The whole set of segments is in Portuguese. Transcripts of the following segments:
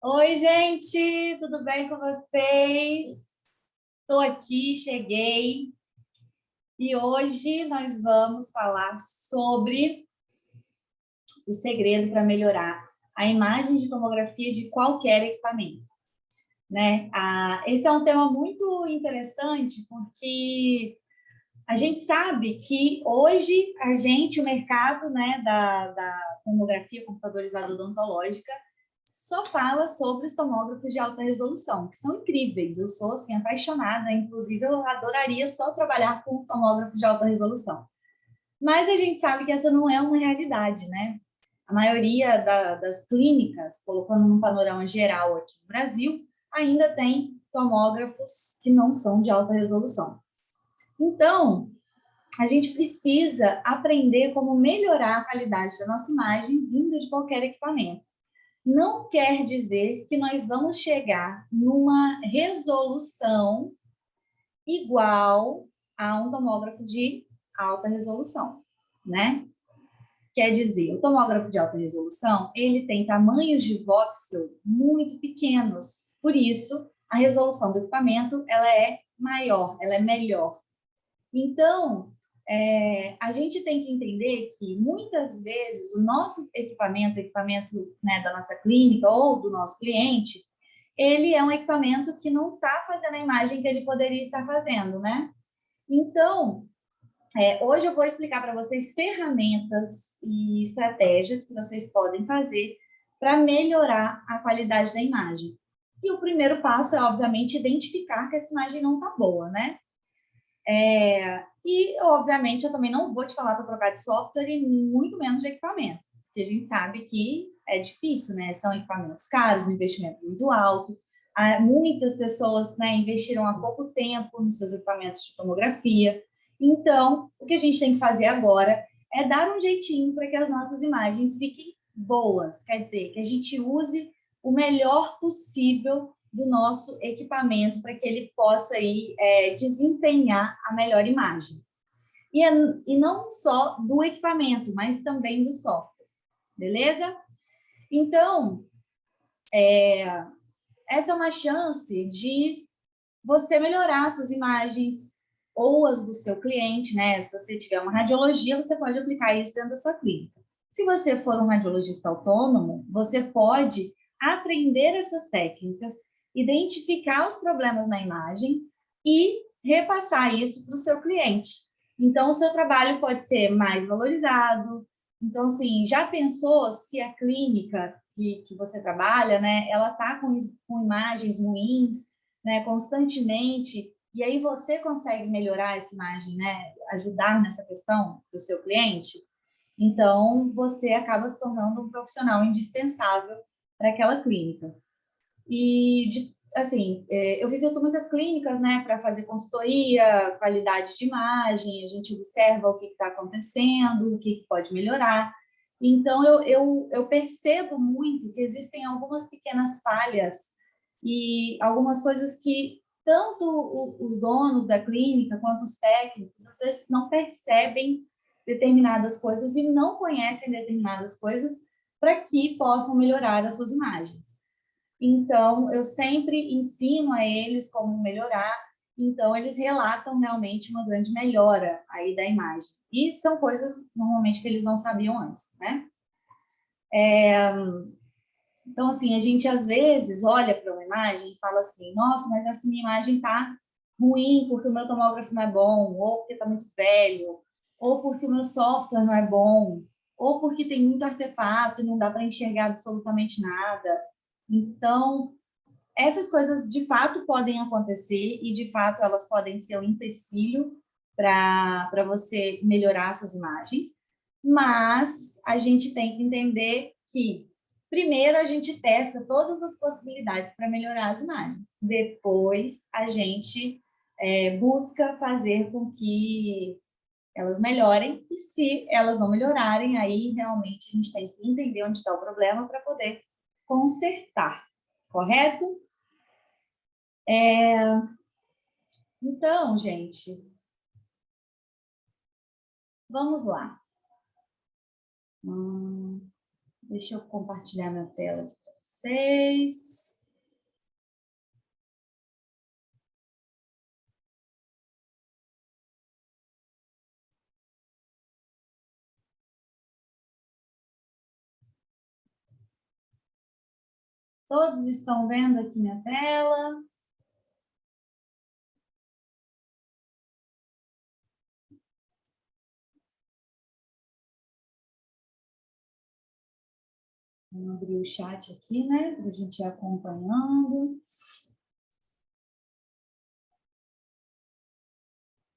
Oi, gente, tudo bem com vocês? Estou aqui, cheguei e hoje nós vamos falar sobre o segredo para melhorar a imagem de tomografia de qualquer equipamento, né? Esse é um tema muito interessante porque a gente sabe que hoje o mercado, né, da tomografia computadorizada odontológica só fala sobre os tomógrafos de alta resolução, que são incríveis. Eu sou assim apaixonada, inclusive eu adoraria só trabalhar com tomógrafos de alta resolução. Mas a gente sabe que essa não é uma realidade, né? A maioria das clínicas, colocando num panorama geral aqui no Brasil, ainda tem tomógrafos que não são de alta resolução. Então, a gente precisa aprender como melhorar a qualidade da nossa imagem vinda de qualquer equipamento. Não quer dizer que nós vamos chegar numa resolução igual a um tomógrafo de alta resolução, né? Quer dizer, o tomógrafo de alta resolução, ele tem tamanhos de voxel muito pequenos, por isso a resolução do equipamento ela é maior, ela é melhor. Então, a gente tem que entender que muitas vezes o nosso equipamento, né, da nossa clínica ou do nosso cliente, ele é um equipamento que não está fazendo a imagem que ele poderia estar fazendo, né? Então, hoje eu vou explicar para vocês ferramentas e estratégias que vocês podem fazer para melhorar a qualidade da imagem. E o primeiro passo é, obviamente, identificar que essa imagem não está boa, né? E, obviamente, eu também não vou te falar para trocar de software e muito menos de equipamento, porque a gente sabe que é difícil, né? São equipamentos caros, um investimento muito alto. Muitas pessoas, né, investiram há pouco tempo nos seus equipamentos de tomografia. Então, o que a gente tem que fazer agora é dar um jeitinho para que as nossas imagens fiquem boas. Quer dizer, que a gente use o melhor possível do nosso equipamento para que ele possa aí, desempenhar a melhor imagem. E não só do equipamento, mas também do software, beleza? Então, essa é uma chance de você melhorar suas imagens ou as do seu cliente, né? Se você tiver uma radiologia, você pode aplicar isso dentro da sua clínica. Se você for um radiologista autônomo, você pode aprender essas técnicas, identificar os problemas na imagem e repassar isso para o seu cliente. Então, o seu trabalho pode ser mais valorizado. Então, assim, já pensou se a clínica que você trabalha, né, ela está com imagens ruins, né, constantemente, e aí você consegue melhorar essa imagem, né, ajudar nessa questão do seu cliente? Então, você acaba se tornando um profissional indispensável para aquela clínica. E, assim, eu visito muitas clínicas, né, para fazer consultoria, qualidade de imagem, a gente observa o que está acontecendo, o que pode melhorar. Então, eu percebo muito que existem algumas pequenas falhas e algumas coisas que tanto os donos da clínica quanto os técnicos, às vezes, não percebem determinadas coisas e não conhecem determinadas coisas para que possam melhorar as suas imagens. Então, eu sempre ensino a eles como melhorar, então eles relatam realmente uma grande melhora aí da imagem. E são coisas, normalmente, que eles não sabiam antes, né? Então, assim, a gente às vezes olha para uma imagem e fala assim, nossa, mas essa minha imagem está ruim porque o meu tomógrafo não é bom, ou porque está muito velho, ou porque o meu software não é bom, ou porque tem muito artefato e não dá para enxergar absolutamente nada. Então, essas coisas de fato podem acontecer e de fato elas podem ser um empecilho para você melhorar suas imagens, mas a gente tem que entender que primeiro a gente testa todas as possibilidades para melhorar as imagens, depois a gente busca fazer com que elas melhorem, e se elas não melhorarem, aí realmente a gente tem que entender onde está o problema para poder consertar, correto? Então, gente, vamos lá. Deixa eu compartilhar minha tela aqui para vocês. Todos estão vendo aqui minha tela? Vou abrir o chat aqui, né? Para a gente ir acompanhando.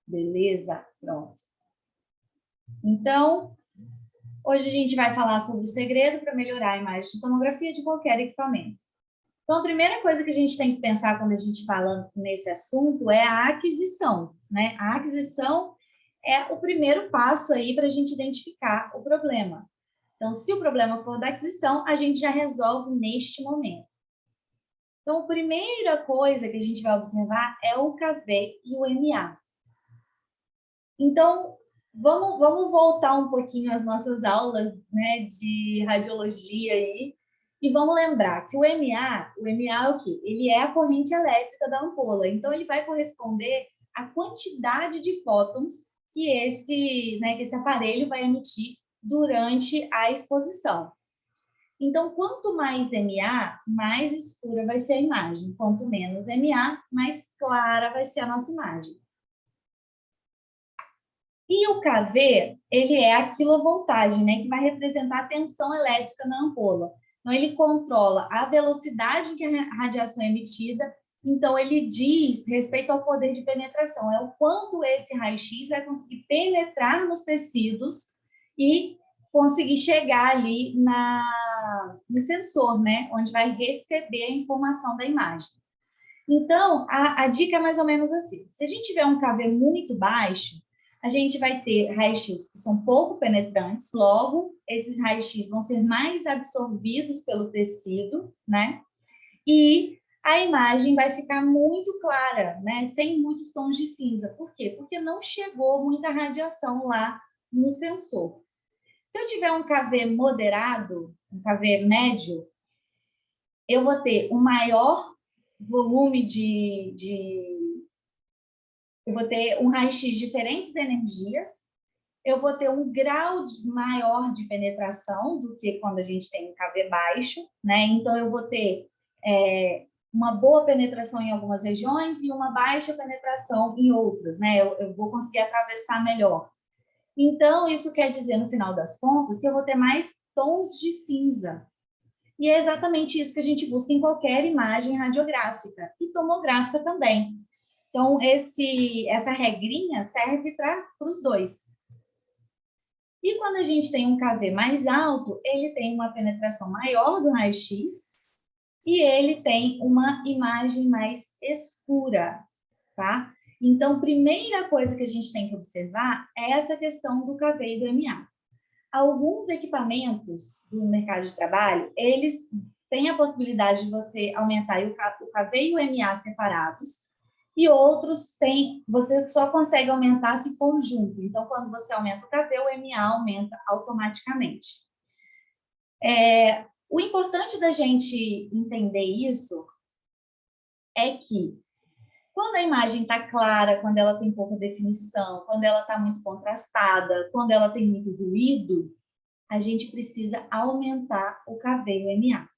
Beleza? Pronto. Então, hoje a gente vai falar sobre o segredo para melhorar a imagem de tomografia de qualquer equipamento. Então, a primeira coisa que a gente tem que pensar quando a gente fala nesse assunto é a aquisição, né? A aquisição é o primeiro passo aí para a gente identificar o problema. Então, se o problema for da aquisição, a gente já resolve neste momento. Então, a primeira coisa que a gente vai observar é o KV e o MA. Então, vamos voltar um pouquinho às nossas aulas, né, de radiologia aí, e vamos lembrar que o MA é o quê? Ele é a corrente elétrica da ampola. Então, ele vai corresponder à quantidade de fótons que esse aparelho vai emitir durante a exposição. Então, quanto mais MA, mais escura vai ser a imagem. Quanto menos MA, mais clara vai ser a nossa imagem. E o KV, ele é a quilovoltagem, né, que vai representar a tensão elétrica na ampola. Então, ele controla a velocidade que a radiação é emitida. Então, ele diz respeito ao poder de penetração. É o quanto esse raio-x vai conseguir penetrar nos tecidos e conseguir chegar ali no sensor, né, onde vai receber a informação da imagem. Então, a dica é mais ou menos assim. Se a gente tiver um KV muito baixo, a gente vai ter raios-x que são pouco penetrantes, logo, esses raios-x vão ser mais absorvidos pelo tecido, né? E a imagem vai ficar muito clara, né? Sem muitos tons de cinza. Por quê? Porque não chegou muita radiação lá no sensor. Se eu tiver um KV moderado, um KV médio, eu vou ter um maior volume eu vou ter um raio-x de diferentes energias, eu vou ter um grau maior de penetração do que quando a gente tem um KV baixo, né? Então, eu vou ter uma boa penetração em algumas regiões e uma baixa penetração em outras, né? Eu vou conseguir atravessar melhor. Então, isso quer dizer, no final das contas, que eu vou ter mais tons de cinza. E é exatamente isso que a gente busca em qualquer imagem radiográfica e tomográfica também. Então, essa regrinha serve para os dois. E quando a gente tem um KV mais alto, ele tem uma penetração maior do raio-x e ele tem uma imagem mais escura, tá? Então, primeira coisa que a gente tem que observar é essa questão do KV e do MA. Alguns equipamentos do mercado de trabalho, eles têm a possibilidade de você aumentar o KV e o MA separados, e outros você só consegue aumentar se for junto. Então, quando você aumenta o KV, o MA aumenta automaticamente. O importante da gente entender isso é que quando a imagem está clara, quando ela tem pouca definição, quando ela está muito contrastada, quando ela tem muito ruído, a gente precisa aumentar o KV e o MA.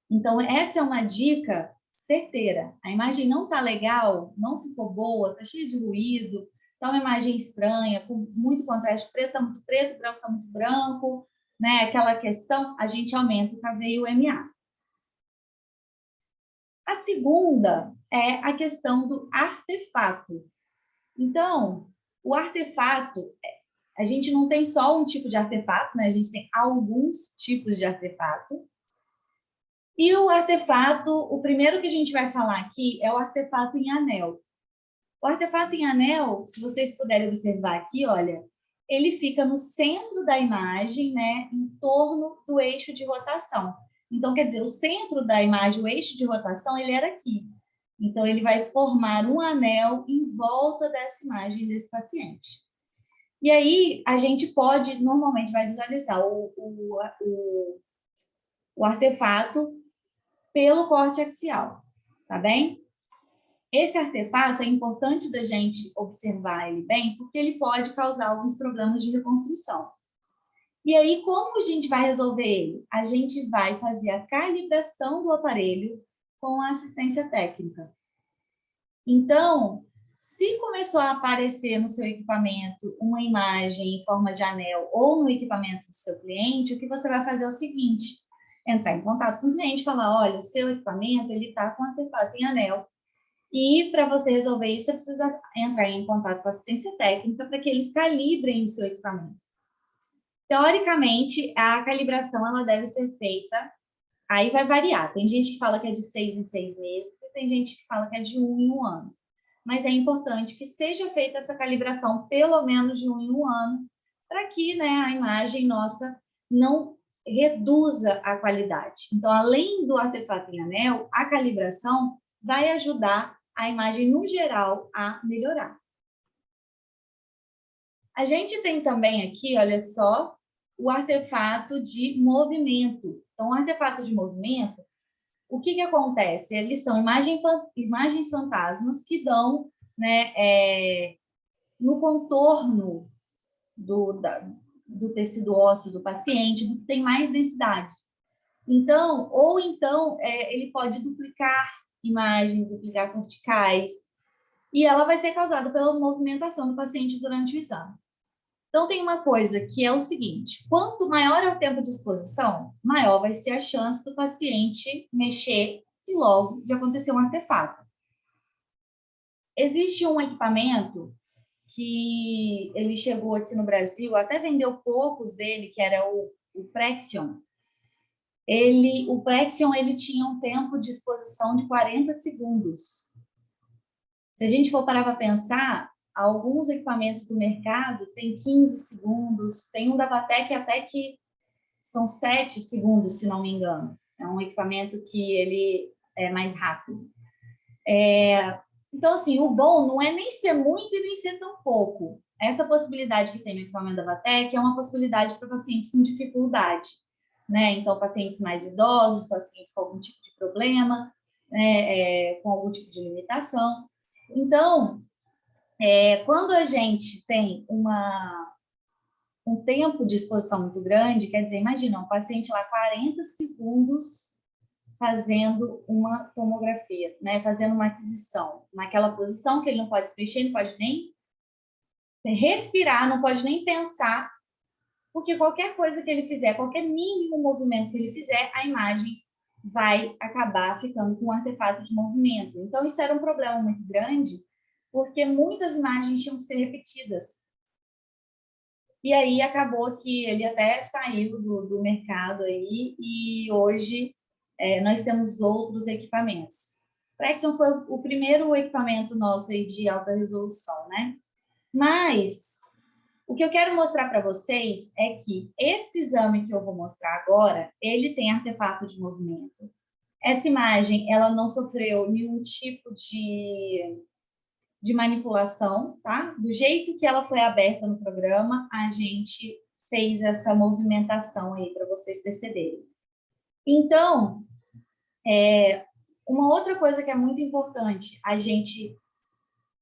Então, essa é uma dica certeira. A imagem não está legal, não ficou boa, está cheia de ruído, está uma imagem estranha, com muito contraste, preto está muito preto, branco está muito branco, né? Aquela questão, a gente aumenta o KV e o MA. A segunda é a questão do artefato. Então, o artefato, a gente não tem só um tipo de artefato, né? A gente tem alguns tipos de artefato. E o artefato, o primeiro que a gente vai falar aqui é o artefato em anel. O artefato em anel, se vocês puderem observar aqui, olha, ele fica no centro da imagem, né, em torno do eixo de rotação. Então, quer dizer, o centro da imagem, o eixo de rotação, ele era aqui. Então, ele vai formar um anel em volta dessa imagem desse paciente. E aí, a gente pode, normalmente, vai visualizar o artefato pelo corte axial, tá bem? Esse artefato é importante da gente observar ele bem, porque ele pode causar alguns problemas de reconstrução. E aí, como a gente vai resolver ele? A gente vai fazer a calibração do aparelho com a assistência técnica. Então, se começou a aparecer no seu equipamento uma imagem em forma de anel ou no equipamento do seu cliente, o que você vai fazer é o seguinte: entrar em contato com o cliente e falar, olha, o seu equipamento está com artefato em anel. E para você resolver isso, você precisa entrar em contato com a assistência técnica para que eles calibrem o seu equipamento. Teoricamente, a calibração ela deve ser feita Aí vai variar. Tem gente que fala que é de 6 em 6 meses, e tem gente que fala que é de 1 em 1 ano. Mas é importante que seja feita essa calibração pelo menos de 1 em 1 ano, para que, né, a imagem nossa não reduza a qualidade. Então, além do artefato em anel, a calibração vai ajudar a imagem, no geral, a melhorar. A gente tem também aqui, olha só, o artefato de movimento. Então, o artefato de movimento, o que acontece? Eles são imagens fantasmas que dão, né, no contorno do tecido ósseo do paciente, do que tem mais densidade. Então, ele pode duplicar imagens, duplicar corticais, e ela vai ser causada pela movimentação do paciente durante o exame. Então, tem uma coisa que é o seguinte: quanto maior é o tempo de exposição, maior vai ser a chance do paciente mexer e logo de acontecer um artefato. Existe um equipamento que ele chegou aqui no Brasil, até vendeu poucos dele, que era o Prexion. O Prexion ele tinha um tempo de exposição de 40 segundos. Se a gente for parar para pensar, alguns equipamentos do mercado têm 15 segundos, tem um da Vatec até que são 7 segundos, se não me engano. É um equipamento que ele é mais rápido. Então, assim, o bom não é nem ser muito e nem ser tão pouco. Essa possibilidade que tem no equipamento da Vatec é uma possibilidade para pacientes com dificuldade, né? Então, pacientes mais idosos, pacientes com algum tipo de problema, né? Com algum tipo de limitação. Então, quando a gente tem um tempo de exposição muito grande, quer dizer, imagina, um paciente lá 40 segundos fazendo uma tomografia, né? Fazendo uma aquisição, naquela posição que ele não pode se mexer, não pode nem respirar, não pode nem pensar, porque qualquer coisa que ele fizer, qualquer mínimo movimento que ele fizer, a imagem vai acabar ficando com um artefato de movimento. Então, isso era um problema muito grande, porque muitas imagens tinham que ser repetidas. E aí acabou que ele até saiu do mercado aí, e hoje nós temos outros equipamentos. O Prexion foi o primeiro equipamento nosso aí de alta resolução, né? Mas o que eu quero mostrar para vocês é que esse exame que eu vou mostrar agora, ele tem artefato de movimento. Essa imagem, ela não sofreu nenhum tipo de manipulação, tá? Do jeito que ela foi aberta no programa, a gente fez essa movimentação aí para vocês perceberem. Então, uma outra coisa que é muito importante a gente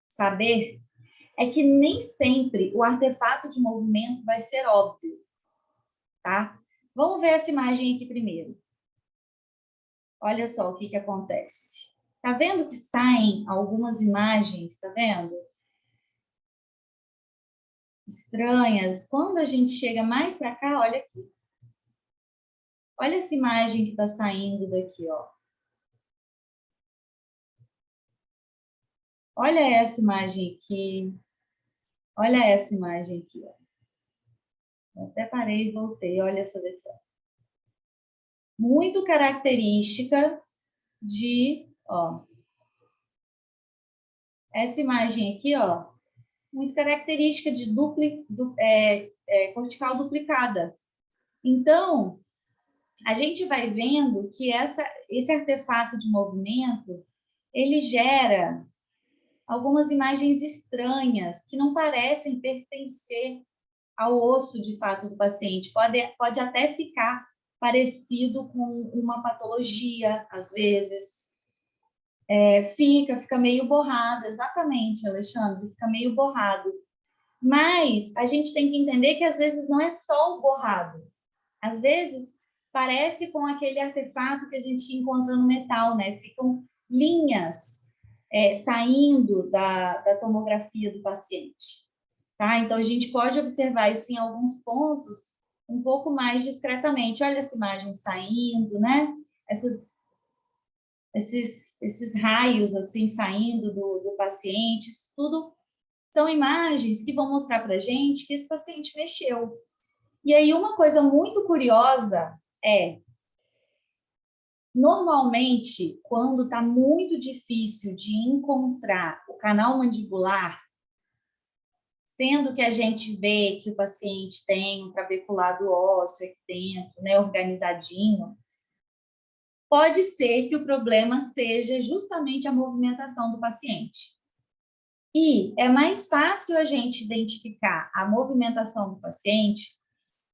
saber é que nem sempre o artefato de movimento vai ser óbvio, tá? Vamos ver essa imagem aqui primeiro. Olha só o que acontece. Tá vendo que saem algumas imagens, tá vendo? Estranhas. Quando a gente chega mais para cá, olha aqui. Olha essa imagem que está saindo daqui, ó. Olha essa imagem aqui. Olha essa imagem aqui, ó. Eu até parei e voltei. Olha essa daqui, ó. Muito característica ó. Essa imagem aqui, ó. Muito característica de cortical duplicada. Então, a gente vai vendo que esse artefato de movimento, ele gera algumas imagens estranhas, que não parecem pertencer ao osso, de fato, do paciente. Pode até ficar parecido com uma patologia, às vezes. Fica meio borrado, exatamente, Alexandre, fica meio borrado. Mas a gente tem que entender que, às vezes, não é só o borrado. Às vezes, parece com aquele artefato que a gente encontra no metal, né? Ficam linhas saindo da tomografia do paciente, tá? Então, a gente pode observar isso em alguns pontos um pouco mais discretamente. Olha essa imagem saindo, né? Esses raios, assim, saindo do paciente, isso tudo são imagens que vão mostrar para a gente que esse paciente mexeu. E aí, uma coisa muito curiosa Normalmente, quando está muito difícil de encontrar o canal mandibular, sendo que a gente vê que o paciente tem um trabeculado ósseo aqui dentro, né, organizadinho, pode ser que o problema seja justamente a movimentação do paciente. E é mais fácil a gente identificar a movimentação do paciente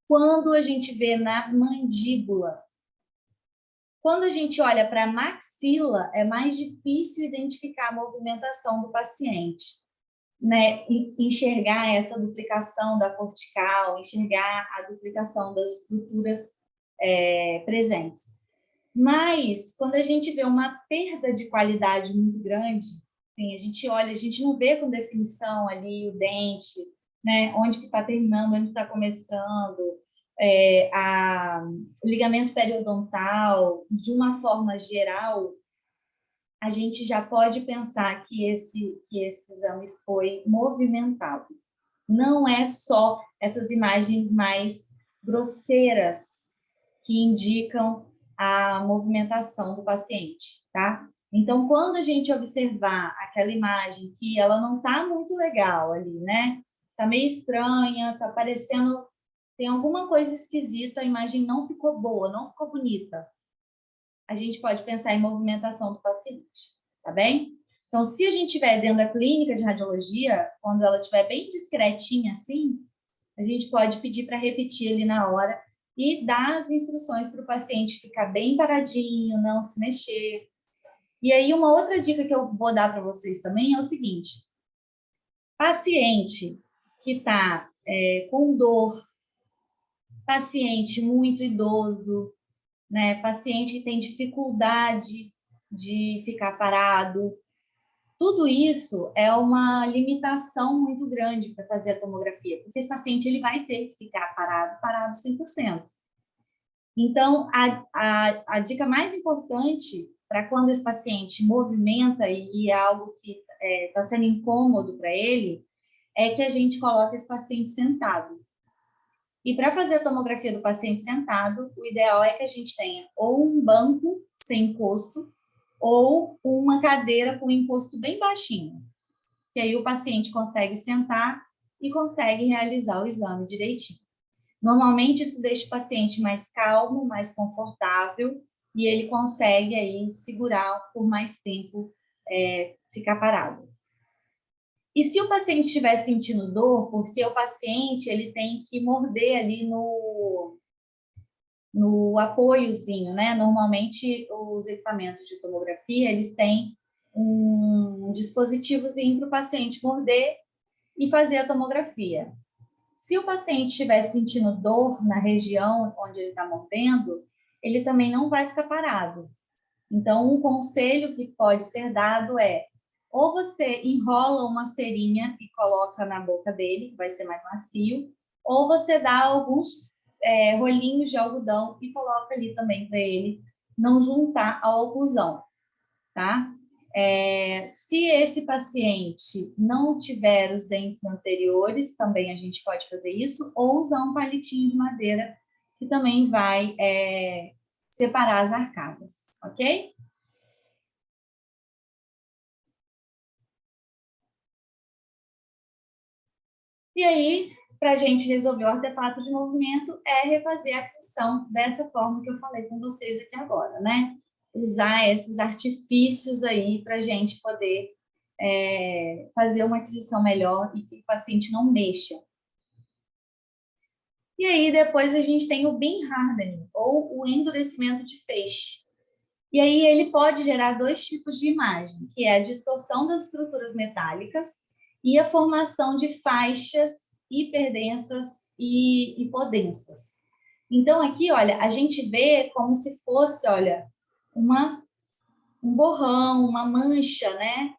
quando a gente vê na mandíbula. Quando a gente olha para a maxila, é mais difícil identificar a movimentação do paciente, né? Enxergar essa duplicação da cortical, enxergar a duplicação das estruturas presentes. Mas, quando a gente vê uma perda de qualidade muito grande, assim, a gente olha, a gente não vê com definição ali o dente, né? Onde que está terminando, onde está começando, o ligamento periodontal, de uma forma geral, a gente já pode pensar que esse exame foi movimentado. Não é só essas imagens mais grosseiras que indicam a movimentação do paciente, tá? Então, quando a gente observar aquela imagem que ela não está muito legal ali, né? Tá meio estranha, tá parecendo... Tem alguma coisa esquisita, a imagem não ficou boa, não ficou bonita. A gente pode pensar em movimentação do paciente, tá bem? Então, se a gente estiver dentro da clínica de radiologia, quando ela estiver bem discretinha assim, a gente pode pedir para repetir ali na hora e dar as instruções para o paciente ficar bem paradinho, não se mexer. E aí, uma outra dica que eu vou dar para vocês também é o seguinte: paciente que está com dor, paciente muito idoso, né, paciente que tem dificuldade de ficar parado, tudo isso é uma limitação muito grande para fazer a tomografia, porque esse paciente ele vai ter que ficar parado 100%. Então, a dica mais importante para quando esse paciente movimenta e é algo que está sendo incômodo para ele, é que a gente coloque esse paciente sentado. E para fazer a tomografia do paciente sentado, o ideal é que a gente tenha ou um banco sem encosto, ou uma cadeira com encosto bem baixinho, que aí o paciente consegue sentar e consegue realizar o exame direitinho. Normalmente, isso deixa o paciente mais calmo, mais confortável, e ele consegue aí segurar por mais tempo, ficar parado. E se o paciente estiver sentindo dor, porque o paciente ele tem que morder ali no apoiozinho, né? Normalmente, os equipamentos de tomografia, eles têm um dispositivozinho para o paciente morder e fazer a tomografia. Se o paciente estiver sentindo dor na região onde ele está mordendo, ele também não vai ficar parado. Então, um conselho que pode ser dado é: ou você enrola uma cerinha e coloca na boca dele, que vai ser mais macio, ou você dá alguns rolinhos de algodão e coloca ali também para ele não juntar a oclusão, tá? Se esse paciente não tiver os dentes anteriores, também a gente pode fazer isso, ou usar um palitinho de madeira, que também vai separar as arcadas, ok? E aí, para a gente resolver o artefato de movimento, é refazer a aquisição dessa forma que eu falei com vocês aqui agora, né? Usar esses artifícios aí para a gente poder fazer uma aquisição melhor e que o paciente não mexa. E aí, depois a gente tem o beam hardening, ou o endurecimento de feixe. E aí ele pode gerar dois tipos de imagem, que é a distorção das estruturas metálicas e a formação de faixas hiperdensas e hipodensas. Então, aqui, olha, a gente vê como se fosse, olha, um borrão, uma mancha, né?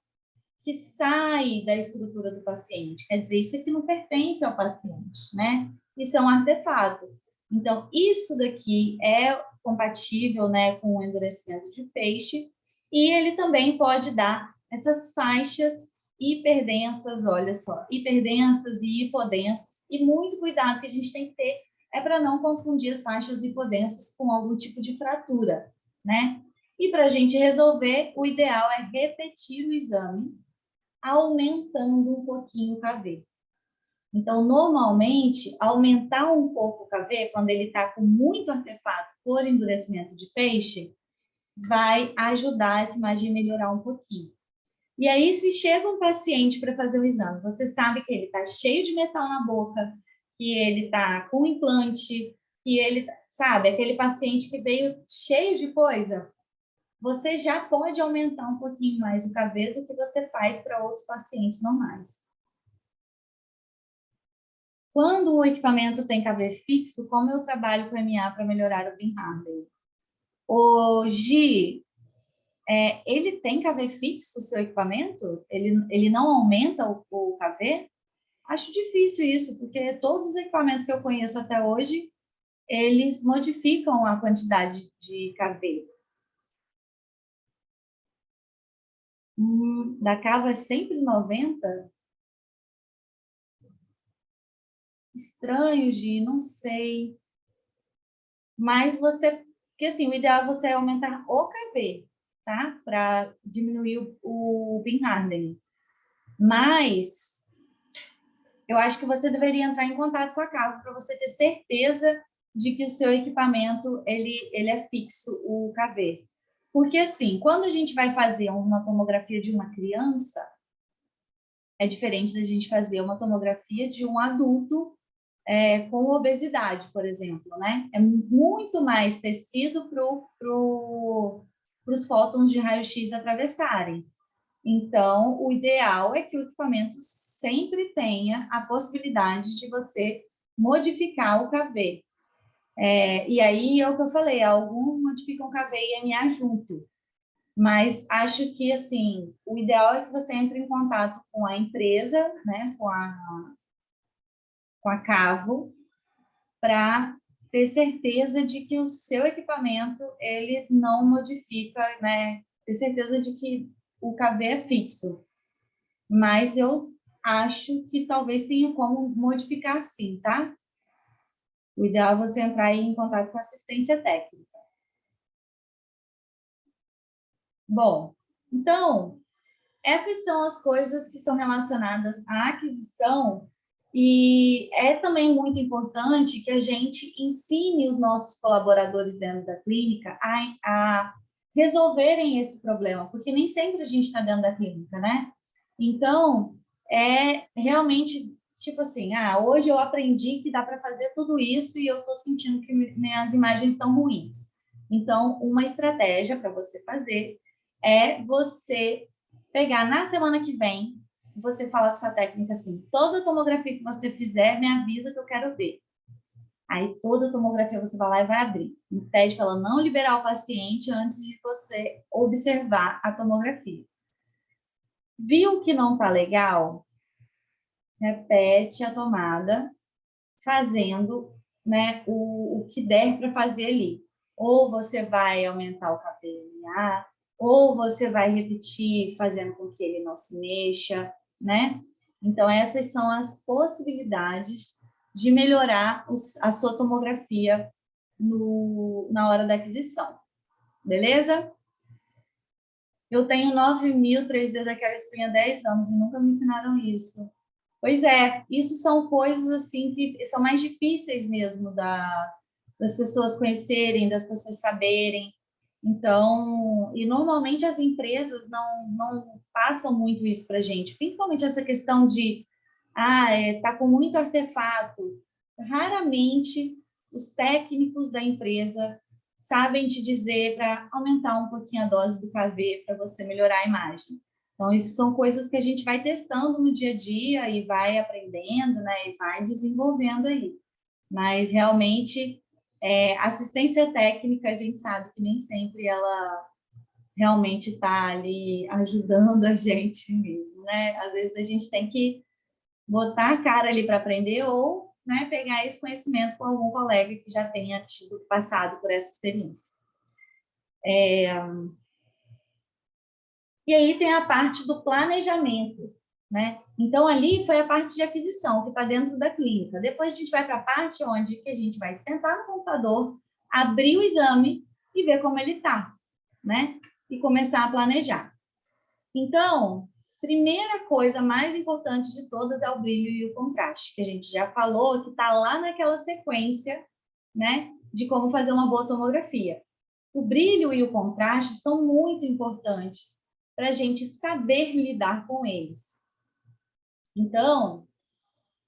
Que sai da estrutura do paciente. Quer dizer, isso aqui não pertence ao paciente, né? Isso é um artefato. Então, isso daqui é compatível, né, com o endurecimento de feixe, e ele também pode dar essas faixas hiperdensas, olha só, hiperdensas e hipodensas, e muito cuidado que a gente tem que ter é para não confundir as faixas hipodensas com algum tipo de fratura, né? E para a gente resolver, o ideal é repetir o exame, aumentando um pouquinho o KV. Então, normalmente, aumentar um pouco o KV, quando ele está com muito artefato por endurecimento de peixe, vai ajudar essa imagem a melhorar um pouquinho. E aí, se chega um paciente para fazer o exame, você sabe que ele está cheio de metal na boca, que ele está com implante, que ele, sabe, aquele paciente que veio cheio de coisa, você já pode aumentar um pouquinho mais o KV do que você faz para outros pacientes normais. Quando o equipamento tem KV fixo, como eu trabalho com MA para melhorar o beam hardening? Hoje, ele tem KV fixo, o seu equipamento? Ele não aumenta o KV? Acho difícil isso, porque todos os equipamentos que eu conheço até hoje, eles modificam a quantidade de KV. Da Cava é sempre 90? Estranho, Gi, não sei. Mas você... Porque, assim, o ideal é você aumentar o KV, tá? Para diminuir o beam hardening. Mas eu acho que você deveria entrar em contato com a Cava para você ter certeza de que o seu equipamento ele é fixo, o KV. Porque, assim, quando a gente vai fazer uma tomografia de uma criança, é diferente da gente fazer uma tomografia de um adulto com obesidade, por exemplo, né? É muito mais tecido para os fótons de raio-x atravessarem. Então, o ideal é que o equipamento sempre tenha a possibilidade de você modificar o KV. E aí é o que eu falei, alguns modificam KV e MA junto. Mas acho que, assim, o ideal é que você entre em contato com a empresa, né, com a Cavo, para ter certeza de que o seu equipamento ele não modifica, né? Ter certeza de que o KV é fixo. Mas eu acho que talvez tenha como modificar sim, tá? O ideal é você entrar aí em contato com assistência técnica. Bom, então, essas são as coisas que são relacionadas à aquisição e é também muito importante que a gente ensine os nossos colaboradores dentro da clínica a resolverem esse problema, porque nem sempre a gente está dentro da clínica, né? Então, é realmente tipo assim, hoje eu aprendi que dá para fazer tudo isso e eu estou sentindo que minhas imagens estão ruins. Então, uma estratégia para você fazer é você pegar na semana que vem, você fala com sua técnica assim, toda tomografia que você fizer, me avisa que eu quero ver. Aí toda tomografia você vai lá e vai abrir. Pede para ela não liberar o paciente antes de você observar a tomografia. Viu que não está legal? Repete a tomada, fazendo, né, o que der para fazer ali. Ou você vai aumentar o KPLA, ou você vai repetir fazendo com que ele não se mexa, né? Então, essas são as possibilidades de melhorar a sua tomografia na hora da aquisição. Beleza? Eu tenho 9.000 3D daquela espinha há 10 anos e nunca me ensinaram isso. Pois é, isso são coisas assim que são mais difíceis mesmo das pessoas conhecerem, das pessoas saberem. Então, e normalmente as empresas não passam muito isso para a gente, principalmente essa questão de, tá com muito artefato. Raramente os técnicos da empresa sabem te dizer para aumentar um pouquinho a dose do KV para você melhorar a imagem. Então, isso são coisas que a gente vai testando no dia a dia e vai aprendendo, né? E vai desenvolvendo aí. Mas, realmente, assistência técnica, a gente sabe que nem sempre ela realmente está ali ajudando a gente mesmo, né? Às vezes a gente tem que botar a cara ali para aprender ou, né, pegar esse conhecimento com algum colega que já tenha passado por essa experiência. E aí tem a parte do planejamento, né? Então, ali foi a parte de aquisição, que está dentro da clínica. Depois a gente vai para a parte onde que a gente vai sentar no computador, abrir o exame e ver como ele está. né? E começar a planejar. Então, primeira coisa mais importante de todas é o brilho e o contraste, que a gente já falou, que está lá naquela sequência, né, de como fazer uma boa tomografia. O brilho e o contraste são muito importantes para a gente saber lidar com eles. Então,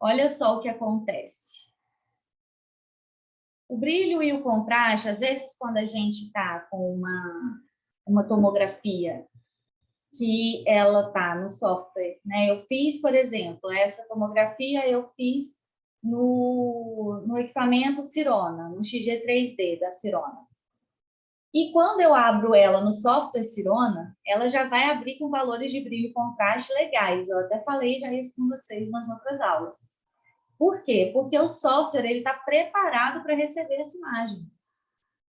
olha só o que acontece. O brilho e o contraste, às vezes, quando a gente está com uma tomografia que ela está no software, né? Eu fiz, por exemplo, essa tomografia eu fiz no equipamento Sirona, no XG3D da Sirona. E quando eu abro ela no software Sirona, ela já vai abrir com valores de brilho e contraste legais. Eu até falei já isso com vocês nas outras aulas. Por quê? Porque o software ele está preparado para receber essa imagem,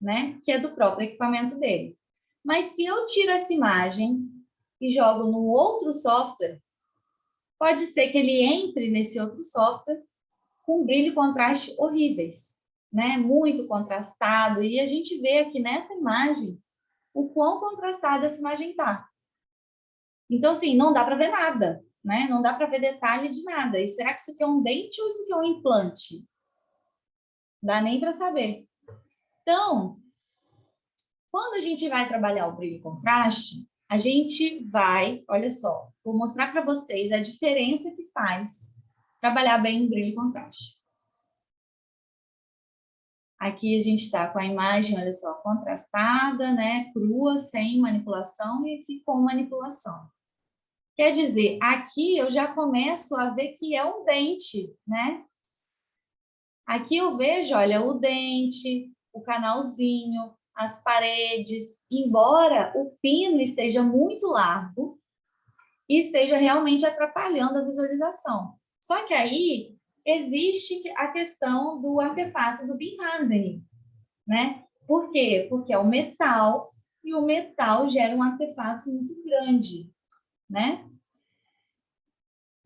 né? Que é do próprio equipamento dele. Mas se eu tiro essa imagem e jogo no outro software, pode ser que ele entre nesse outro software com brilho e contraste horríveis, né? Muito contrastado. E a gente vê aqui nessa imagem o quão contrastada essa imagem está. Então, assim, não dá para ver nada, né? Não dá para ver detalhe de nada. E será que isso aqui é um dente ou isso aqui é um implante? Não dá nem para saber. Então, quando a gente vai trabalhar o brilho e contraste, a gente vai, olha só, vou mostrar para vocês a diferença que faz trabalhar bem o brilho e contraste. Aqui a gente está com a imagem, olha só, contrastada, né, crua, sem manipulação e aqui com manipulação. Quer dizer, aqui eu já começo a ver que é um dente, né? Aqui eu vejo, olha, o dente, o canalzinho, as paredes, embora o pino esteja muito largo e esteja realmente atrapalhando a visualização. Só que aí existe a questão do artefato do beam hardening, né? Por quê? Porque é o metal e o metal gera um artefato muito grande, né?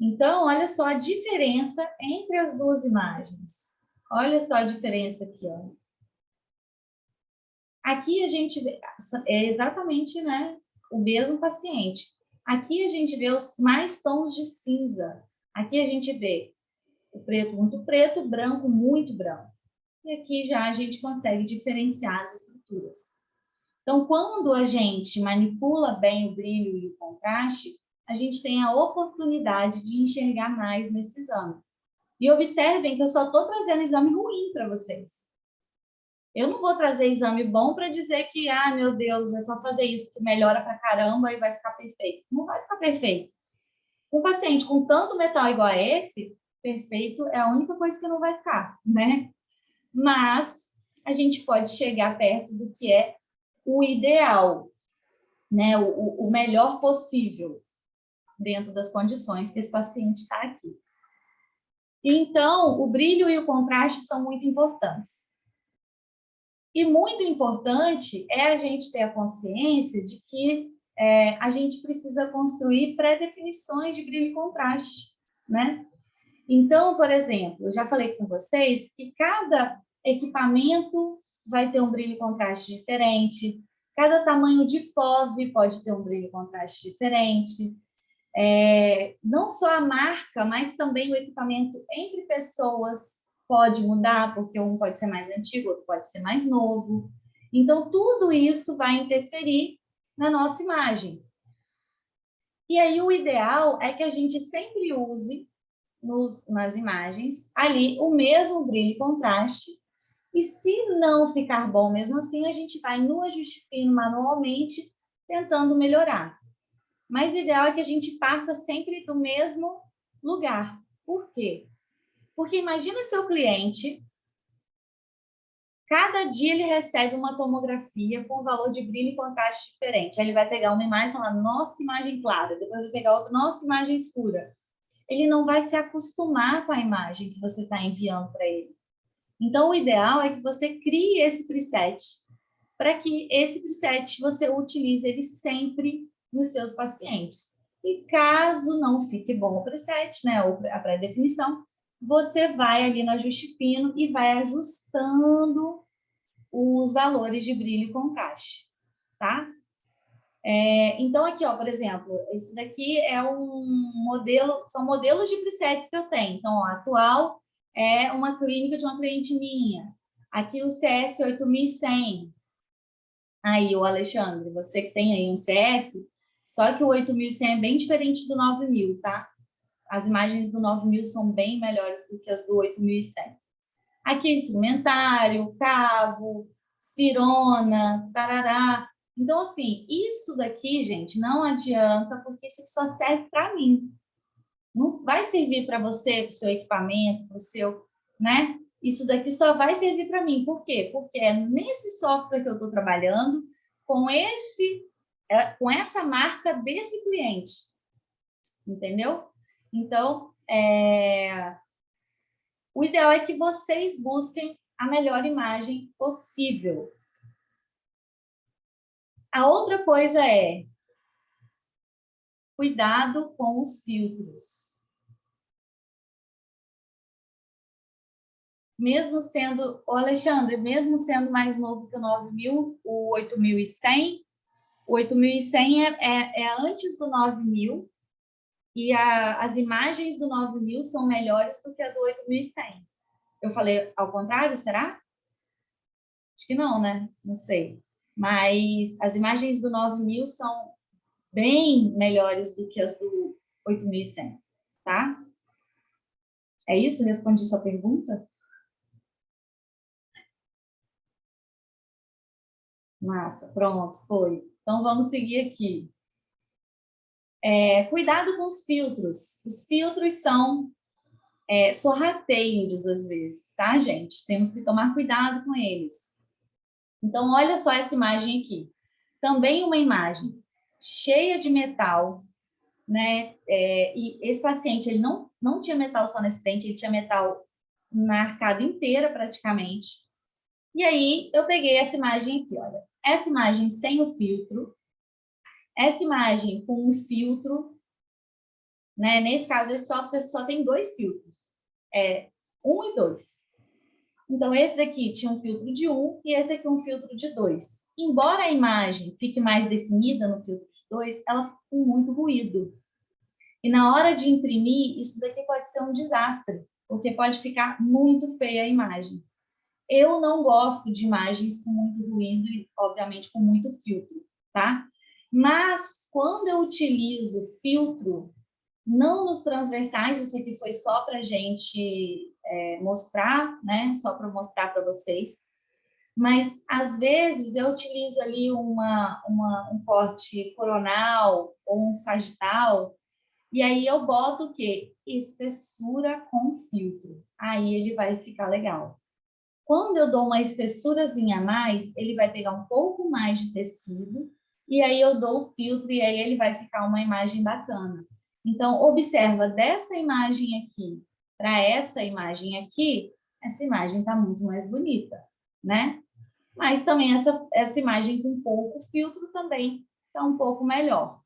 Então, olha só a diferença entre as duas imagens. Olha só a diferença aqui, ó. Aqui a gente vê, é exatamente, né, o mesmo paciente. Aqui a gente vê os mais tons de cinza. Aqui a gente vê o preto muito preto, o branco muito branco. E aqui já a gente consegue diferenciar as estruturas. Então, quando a gente manipula bem o brilho e o contraste, a gente tem a oportunidade de enxergar mais nesse exame. E observem que eu só estou trazendo exame ruim para vocês. Eu não vou trazer exame bom para dizer que, ah, meu Deus, é só fazer isso que melhora para caramba e vai ficar perfeito. Não vai ficar perfeito. Um paciente com tanto metal igual a esse, perfeito é a única coisa que não vai ficar, né? Mas a gente pode chegar perto do que é o ideal, né? O melhor possível dentro das condições que esse paciente está aqui. Então, o brilho e o contraste são muito importantes. E muito importante é a gente ter a consciência de que a gente precisa construir pré-definições de brilho e contraste, né? Então, por exemplo, eu já falei com vocês que cada equipamento vai ter um brilho e contraste diferente, cada tamanho de FOV pode ter um brilho e contraste diferente. Não só a marca, mas também o equipamento entre pessoas pode mudar, porque um pode ser mais antigo, outro pode ser mais novo. Então, tudo isso vai interferir na nossa imagem. E aí, o ideal é que a gente sempre use nas imagens ali o mesmo brilho e contraste. E se não ficar bom mesmo assim, a gente vai no ajuste fino manualmente, tentando melhorar. Mas o ideal é que a gente parta sempre do mesmo lugar. Por quê? Porque imagina seu cliente, cada dia ele recebe uma tomografia com valor de brilho e contraste diferente. Aí ele vai pegar uma imagem e falar, nossa, que imagem clara. Depois vai pegar outra, nossa, que imagem escura. Ele não vai se acostumar com a imagem que você está enviando para ele. Então, o ideal é que você crie esse preset, para que esse preset você utilize ele sempre nos seus pacientes. E caso não fique bom o preset, né, ou a pré-definição, você vai ali no ajuste fino e vai ajustando os valores de brilho e contraste, tá? Então, aqui, ó, por exemplo, isso daqui é um modelo, são modelos de presets que eu tenho. Então, ó, atual é uma clínica de uma cliente minha. Aqui o CS 8100. Aí, o Alexandre, você que tem aí um CS, só que o 8100 é bem diferente do 9000, tá? As imagens do 9000 são bem melhores do que as do 8100. Aqui, instrumentário, cavo, cirona, tarará. Então, assim, isso daqui, gente, não adianta, porque isso só serve para mim. Não vai servir para você, para o seu equipamento, para o seu, né? Isso daqui só vai servir para mim. Por quê? Porque é nesse software que eu estou trabalhando, com essa marca desse cliente. Entendeu? Então, o ideal é que vocês busquem a melhor imagem possível. A outra coisa é cuidado com os filtros. Mesmo sendo, Alexandre, mesmo sendo mais novo que o 9000, o 8100, o 8100 é antes do 9000 e as imagens do 9000 são melhores do que a do 8100. Eu falei ao contrário, será? Acho que não, né? Não sei. Mas as imagens do 9000 são bem melhores do que as do 8100, tá? É isso? Respondi sua pergunta? Massa, pronto, foi. Então, vamos seguir aqui. Cuidado com os filtros. Os filtros são sorrateiros, às vezes, tá, gente? Temos que tomar cuidado com eles. Então, olha só essa imagem aqui. Também uma imagem cheia de metal, né? E esse paciente, ele não tinha metal só nesse dente, ele tinha metal na arcada inteira, praticamente. E aí, eu peguei essa imagem aqui, olha. Essa imagem sem o filtro, essa imagem com um filtro, né? Nesse caso, esse software só tem 2 filtros, 1 e 2. Então, esse daqui tinha um filtro de 1 e esse aqui um filtro de 2. Embora a imagem fique mais definida no filtro de 2, ela fica com muito ruído. E na hora de imprimir, isso daqui pode ser um desastre, porque pode ficar muito feia a imagem. Eu não gosto de imagens com muito ruído e, obviamente, com muito filtro, tá? Mas, quando eu utilizo filtro, não nos transversais, isso aqui foi só para a gente mostrar, né? Só para mostrar para vocês. Mas, às vezes, eu utilizo ali um corte coronal ou um sagital, e aí eu boto o quê? Espessura com filtro. Aí ele vai ficar legal. Quando eu dou uma espessurazinha a mais, ele vai pegar um pouco mais de tecido, e aí eu dou o filtro, e aí ele vai ficar uma imagem bacana. Então, observa, dessa imagem aqui para essa imagem aqui, essa imagem está muito mais bonita, né? Mas também essa imagem com pouco filtro também está um pouco melhor.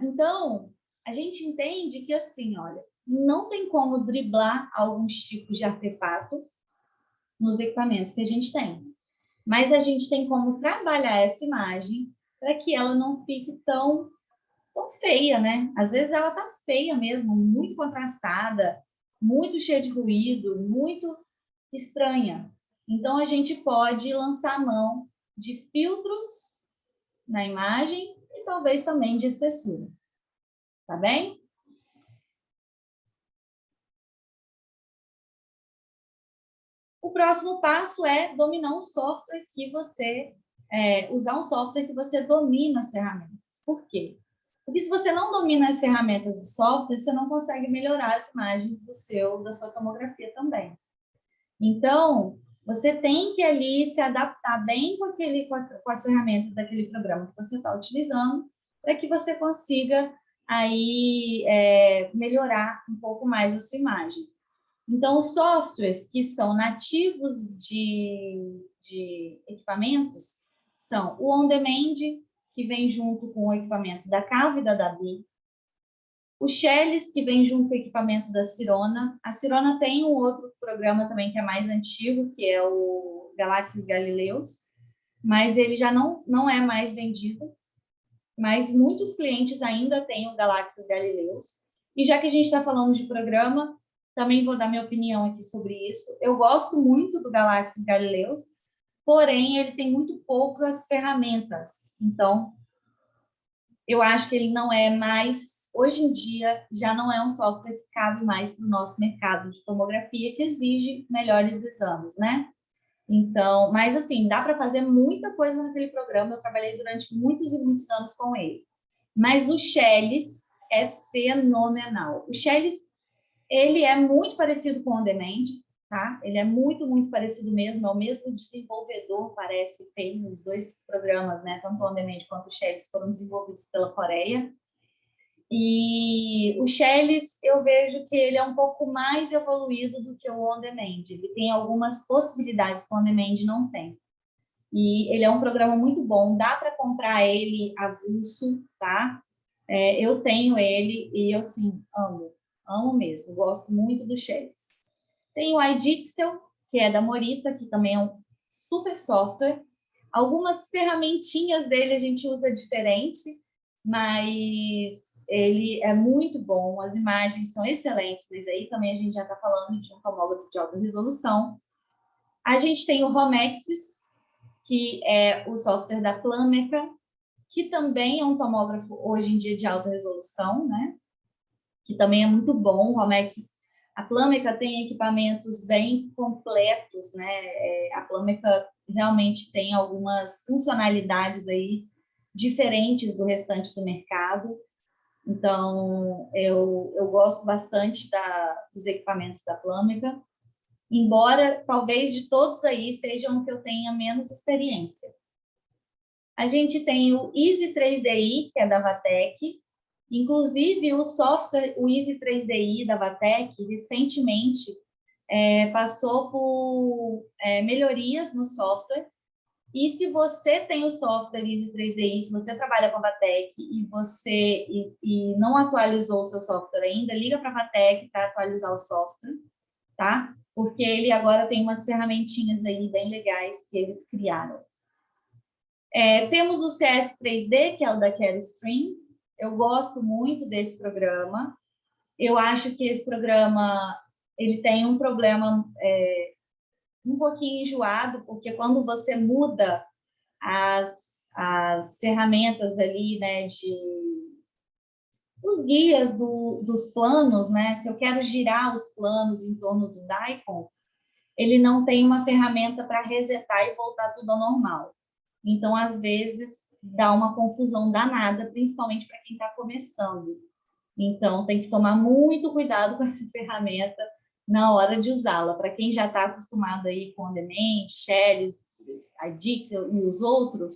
Então, a gente entende que, assim, olha, não tem como driblar alguns tipos de artefato nos equipamentos que a gente tem. Mas a gente tem como trabalhar essa imagem para que ela não fique tão feia, né? Às vezes ela tá feia mesmo, muito contrastada, muito cheia de ruído, muito estranha. Então, a gente pode lançar a mão de filtros na imagem e talvez também de espessura. Tá bem? O próximo passo é dominar um software que você... usar um software que você domina as ferramentas. Por quê? Porque se você não domina as ferramentas do software, você não consegue melhorar as imagens da sua tomografia também. Então, você tem que ali se adaptar bem com as ferramentas daquele programa que você está utilizando, para que você consiga aí melhorar um pouco mais a sua imagem. Então, os softwares que são nativos de equipamentos são o On Demand, que vem junto com o equipamento da Cavo e da Dabi, o Shellis, que vem junto com o equipamento da Sirona. A Sirona tem um outro programa também que é mais antigo, que é o Galáxias Galileus. mas ele já não é mais vendido, mas muitos clientes ainda têm o Galáxias Galileus. E já que a gente está falando de programa, também vou dar minha opinião aqui sobre isso. Eu gosto muito do Galáxias Galileus, porém, ele tem muito poucas ferramentas. Então, eu acho que ele não é mais, hoje em dia, já não é um software que cabe mais para o nosso mercado de tomografia, que exige melhores exames, né? Então, mas assim, dá para fazer muita coisa naquele programa. Eu trabalhei durante muitos e muitos anos com ele. Mas o Shellis é fenomenal. O Shellis, ele é muito parecido com o On Demand, tá? Ele é muito, muito parecido mesmo. É o mesmo desenvolvedor, parece, que fez os dois programas, né? Tanto o On Demand quanto o Shellis foram desenvolvidos pela Coreia. E o Shellis, eu vejo que ele é um pouco mais evoluído do que o On Demand. Ele tem algumas possibilidades que o On Demand não tem. E ele é um programa muito bom. Dá para comprar ele avulso, tá? Eu tenho ele e eu, sim, amo mesmo. Gosto muito do Shellis. Tem o iDixel, que é da Morita, que também é um super software. Algumas ferramentinhas dele a gente usa diferente, mas ele é muito bom, as imagens são excelentes, mas aí também a gente já está falando de um tomógrafo de alta resolução. A gente tem o Romexis, que é o software da Plâmeca, que também é um tomógrafo hoje em dia de alta resolução, né? Que também é muito bom. O Romexis, a Plâmeca tem equipamentos bem completos, né? A Plâmeca realmente tem algumas funcionalidades aí diferentes do restante do mercado. Então, eu gosto bastante dos equipamentos da Plâmeca, embora talvez de todos aí sejam que eu tenha menos experiência. A gente tem o Easy 3DI, que é da Vatec. Inclusive, o software, o Easy 3DI da Vatec, recentemente passou por melhorias no software. E se você tem o software Easy 3DI, se você trabalha com a Vatec e não atualizou o seu software ainda, liga para a Vatec para atualizar o software, tá? Porque ele agora tem umas ferramentinhas aí bem legais que eles criaram. Temos o CS3D, que é o da Carestream. Eu gosto muito desse programa. Eu acho que esse programa ele tem um problema um pouquinho enjoado, porque quando você muda as ferramentas ali, né, os guias dos planos, né, se eu quero girar os planos em torno do Daikon, ele não tem uma ferramenta para resetar e voltar tudo ao normal. Então, às vezes, dá uma confusão danada, principalmente para quem está começando. Então, tem que tomar muito cuidado com essa ferramenta na hora de usá-la. Para quem já está acostumado aí com o On Demand, Shellis, iDixel e os outros,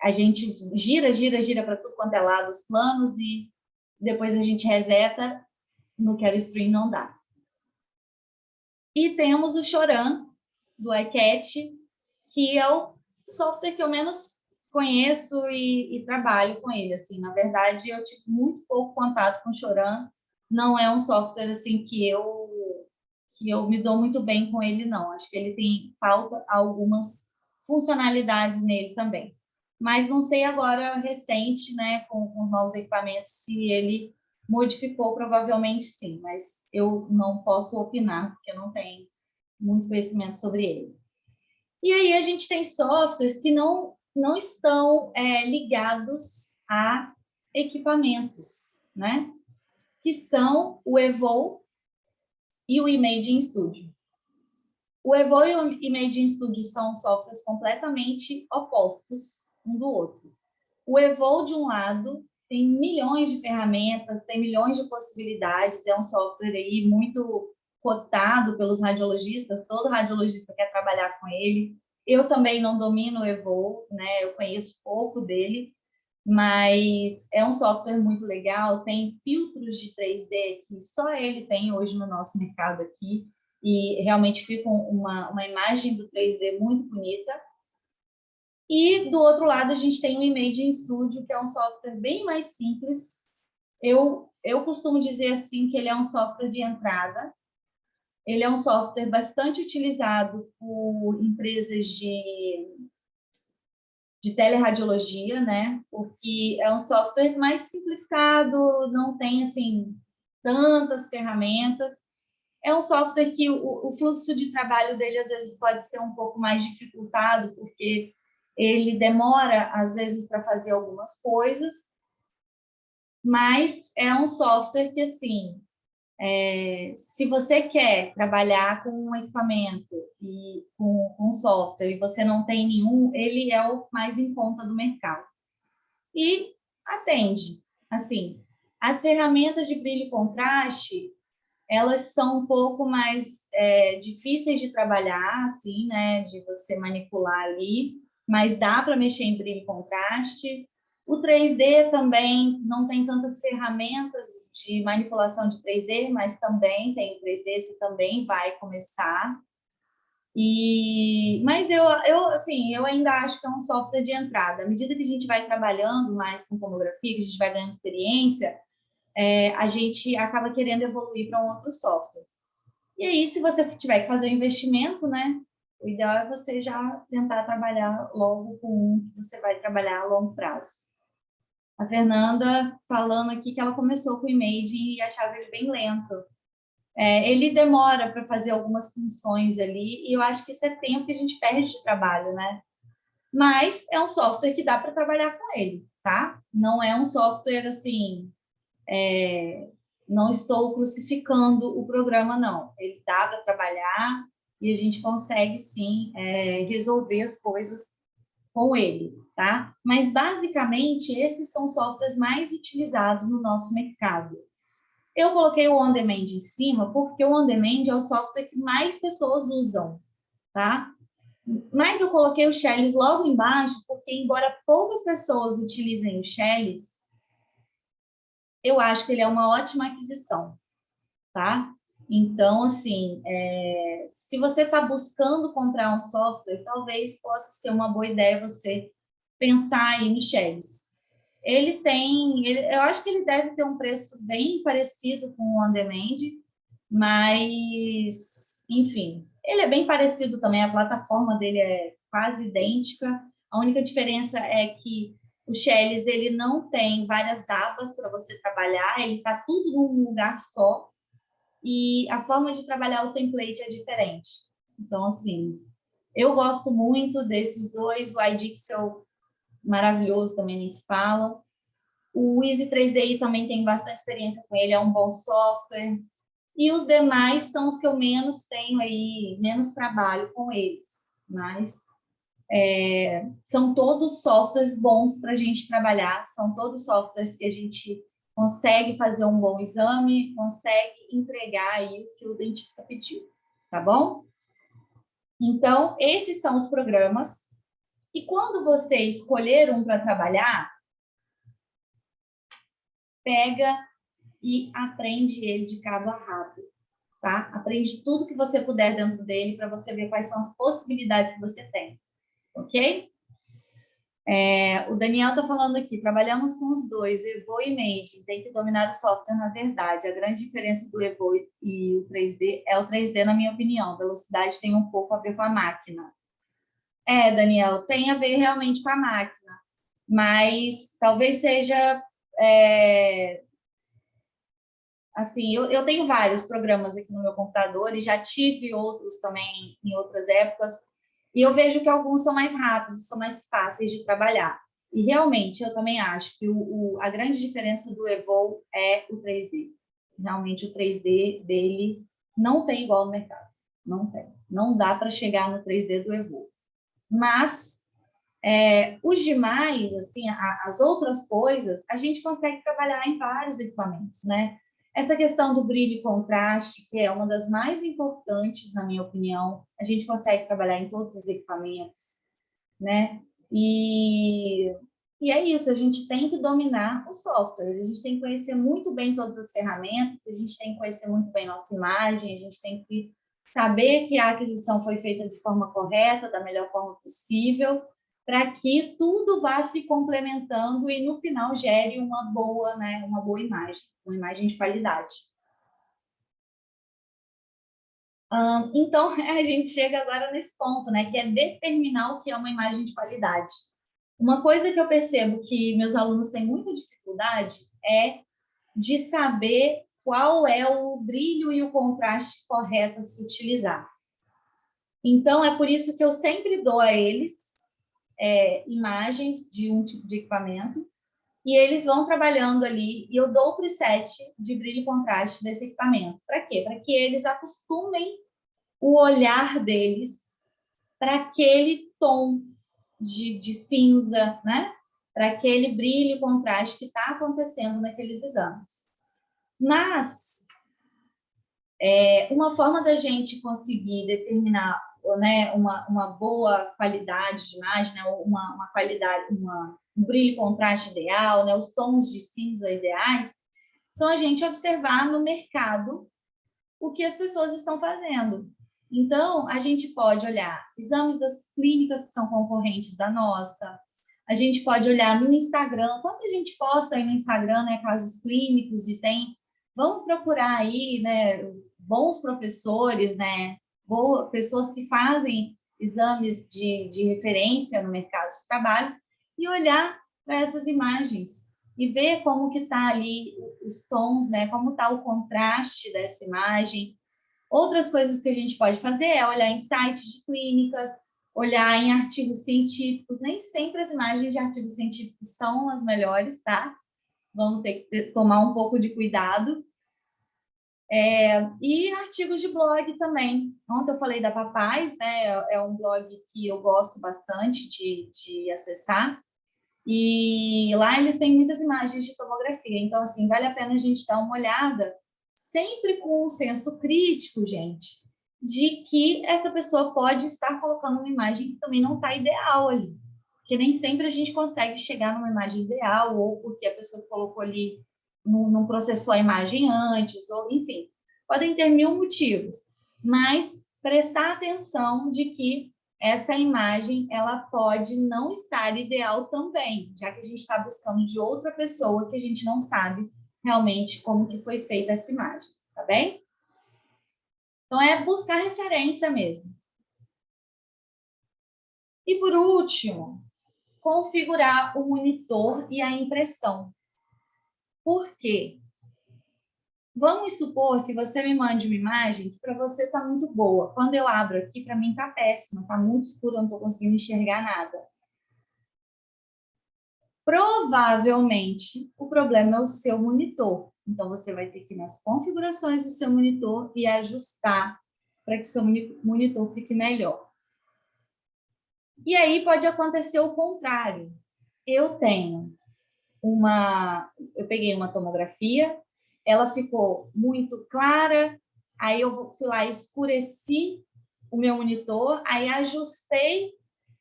a gente gira para tudo quanto é lado os planos e depois a gente reseta, no Carestream não dá. E temos o Choran, do iCat, que é o software que eu menos conheço e trabalho com ele. Assim, na verdade, eu tive muito pouco contato com o Choran. Não é um software assim que eu me dou muito bem com ele, não. Acho que ele falta algumas funcionalidades nele também. Mas não sei agora, recente, né, com os novos equipamentos, se ele modificou, provavelmente sim, mas eu não posso opinar, porque eu não tenho muito conhecimento sobre ele. E aí a gente tem softwares que não estão ligados a equipamentos, né? Que são o Evo e o Imaging Studio. O Evo e o Imaging Studio são softwares completamente opostos um do outro. O Evo, de um lado, tem milhões de ferramentas, tem milhões de possibilidades, é um software aí muito cotado pelos radiologistas, todo radiologista quer trabalhar com ele. Eu também não domino o Evo, né? Eu conheço pouco dele, mas é um software muito legal, tem filtros de 3D que só ele tem hoje no nosso mercado aqui, e realmente fica uma imagem do 3D muito bonita. E, do outro lado, a gente tem o Imaging Studio, que é um software bem mais simples. Eu costumo dizer assim que ele é um software de entrada, Ele é um software bastante utilizado por empresas de teleradiologia, né? Porque é um software mais simplificado, não tem, assim, tantas ferramentas. É um software que o fluxo de trabalho dele, às vezes, pode ser um pouco mais dificultado, porque ele demora, às vezes, para fazer algumas coisas, mas é um software que, assim, se você quer trabalhar com um equipamento e com um software e você não tem nenhum, ele é o mais em conta do mercado. E atende. Assim, as ferramentas de brilho e contraste, elas são um pouco mais difíceis de trabalhar, assim, né, de você manipular ali, mas dá para mexer em brilho e contraste. O 3D também não tem tantas ferramentas de manipulação de 3D, mas também tem o 3D, você também vai começar. Mas assim, eu ainda acho que é um software de entrada. À medida que a gente vai trabalhando mais com tomografia, que a gente vai ganhando experiência, a gente acaba querendo evoluir para um outro software. E aí, se você tiver que fazer o investimento, né, o ideal é você já tentar trabalhar logo com um que você vai trabalhar a longo prazo. A Fernanda falando aqui que ela começou com o Image e achava ele bem lento. Ele demora para fazer algumas funções ali, e eu acho que isso é tempo que a gente perde de trabalho, né? Mas é um software que dá para trabalhar com ele, tá? Não é um software assim, não estou crucificando o programa, não. Ele dá para trabalhar e a gente consegue, sim, resolver as coisas com ele, tá? Mas, basicamente, esses são softwares mais utilizados no nosso mercado. Eu coloquei o On Demand em cima porque o On Demand é o software que mais pessoas usam, tá? Mas eu coloquei o Shellis logo embaixo porque, embora poucas pessoas utilizem o Shellis, eu acho que ele é uma ótima aquisição, tá? Então, assim, se você está buscando comprar um software, talvez possa ser uma boa ideia você pensar aí no Shellis. Eu acho que ele deve ter um preço bem parecido com o On Demand, mas, enfim, ele é bem parecido também, a plataforma dele é quase idêntica. A única diferença é que o Shellis, ele não tem várias abas para você trabalhar, ele está tudo num lugar só, e a forma de trabalhar o template é diferente. Então, assim, eu gosto muito desses dois, o iDixel maravilhoso, também nem se fala. O Easy 3DI também tem bastante experiência com ele, é um bom software. E os demais são os que eu menos tenho aí, menos trabalho com eles. Mas são todos softwares bons para a gente trabalhar, são todos softwares que a gente consegue fazer um bom exame, consegue entregar aí o que o dentista pediu, tá bom? Então, esses são os programas. E quando você escolher um para trabalhar, pega e aprende ele de cabo a rabo, tá? Aprende tudo que você puder dentro dele para você ver quais são as possibilidades que você tem, ok? O Daniel está falando aqui, trabalhamos com os dois, Evo e Made, tem que dominar o software na verdade. A grande diferença do Evo e o 3D é o 3D, na minha opinião. Velocidade tem um pouco a ver com a máquina. Daniel, tem a ver realmente com a máquina, mas talvez seja assim, eu tenho vários programas aqui no meu computador e já tive outros também em outras épocas, e eu vejo que alguns são mais rápidos, são mais fáceis de trabalhar. E realmente eu também acho que a grande diferença do Evo é o 3D. Realmente o 3D dele não tem igual no mercado. Não tem. Não dá para chegar no 3D do Evo. Mas os demais, assim, as outras coisas, a gente consegue trabalhar em vários equipamentos, né? Essa questão do brilho e contraste, que é uma das mais importantes, na minha opinião, a gente consegue trabalhar em todos os equipamentos, né? E é isso, a gente tem que dominar o software, a gente tem que conhecer muito bem todas as ferramentas, a gente tem que conhecer muito bem nossa imagem, a gente tem que saber que a aquisição foi feita de forma correta, da melhor forma possível, para que tudo vá se complementando e no final gere uma boa, né, uma boa imagem, uma imagem de qualidade. Então, a gente chega agora nesse ponto, né, que é determinar o que é uma imagem de qualidade. Uma coisa que eu percebo que meus alunos têm muita dificuldade é de saber qual é o brilho e o contraste correto a se utilizar. Então, é por isso que eu sempre dou a eles imagens de um tipo de equipamento e eles vão trabalhando ali e eu dou o preset de brilho e contraste desse equipamento. Para quê? Para que eles acostumem o olhar deles para aquele tom de cinza, né? Para aquele brilho e contraste que está acontecendo naqueles exames. Mas, uma forma da gente conseguir determinar, né, uma boa qualidade de imagem, né, uma qualidade, um brilho e contraste ideal, né, os tons de cinza ideais, são a gente observar no mercado o que as pessoas estão fazendo. Então, a gente pode olhar exames das clínicas que são concorrentes da nossa, a gente pode olhar no Instagram, quanta gente posta aí no Instagram, né, casos clínicos e tem, vamos procurar aí, né, bons professores, né, pessoas que fazem exames de referência no mercado de trabalho e olhar para essas imagens e ver como que está ali os tons, né, como está o contraste dessa imagem. Outras coisas que a gente pode fazer é olhar em sites de clínicas, olhar em artigos científicos. Nem sempre as imagens de artigos científicos são as melhores, tá? Vamos ter que tomar um pouco de cuidado. E artigos de blog também. Ontem eu falei da Papais, né? É um blog que eu gosto bastante de acessar. E lá eles têm muitas imagens de tomografia. Então, assim, vale a pena a gente dar uma olhada, sempre com um senso crítico, gente, de que essa pessoa pode estar colocando uma imagem que também não está ideal ali. Porque nem sempre a gente consegue chegar numa imagem ideal, ou porque a pessoa colocou ali, não processou a imagem antes, ou enfim, podem ter mil motivos. Mas prestar atenção de que essa imagem ela pode não estar ideal também, já que a gente está buscando de outra pessoa que a gente não sabe realmente como que foi feita essa imagem, tá bem? Então, é buscar referência mesmo. E, por último, configurar o monitor e a impressão. Por quê? Vamos supor que você me mande uma imagem que para você está muito boa. Quando eu abro aqui, para mim está péssima, está muito escuro, eu não estou conseguindo enxergar nada. Provavelmente, o problema é o seu monitor. Então, você vai ter que ir nas configurações do seu monitor e ajustar para que o seu monitor fique melhor. E aí pode acontecer o contrário. Eu peguei uma tomografia, ela ficou muito clara, aí eu fui lá e escureci o meu monitor, aí ajustei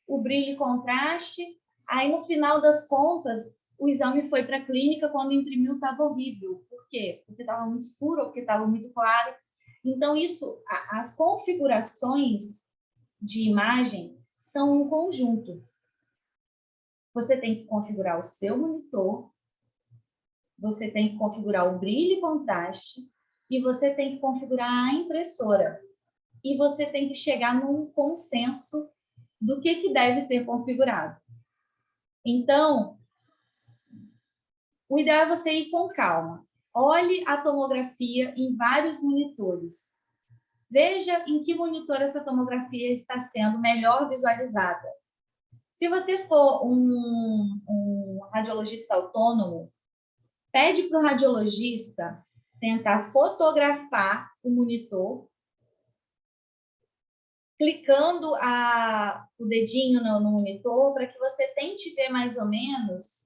o brilho e contraste, aí no final das contas, o exame foi para a clínica, quando imprimiu estava horrível. Por quê? Porque estava muito escuro ou porque estava muito claro. Então, as configurações de imagem são um conjunto. Você tem que configurar o seu monitor, você tem que configurar o brilho e contraste, e você tem que configurar a impressora. E você tem que chegar num consenso do que deve ser configurado. Então, o ideal é você ir com calma. Olhe a tomografia em vários monitores. Veja em que monitor essa tomografia está sendo melhor visualizada. Se você for um radiologista autônomo, pede para o radiologista tentar fotografar o monitor, clicando o dedinho no monitor, para que você tente ver mais ou menos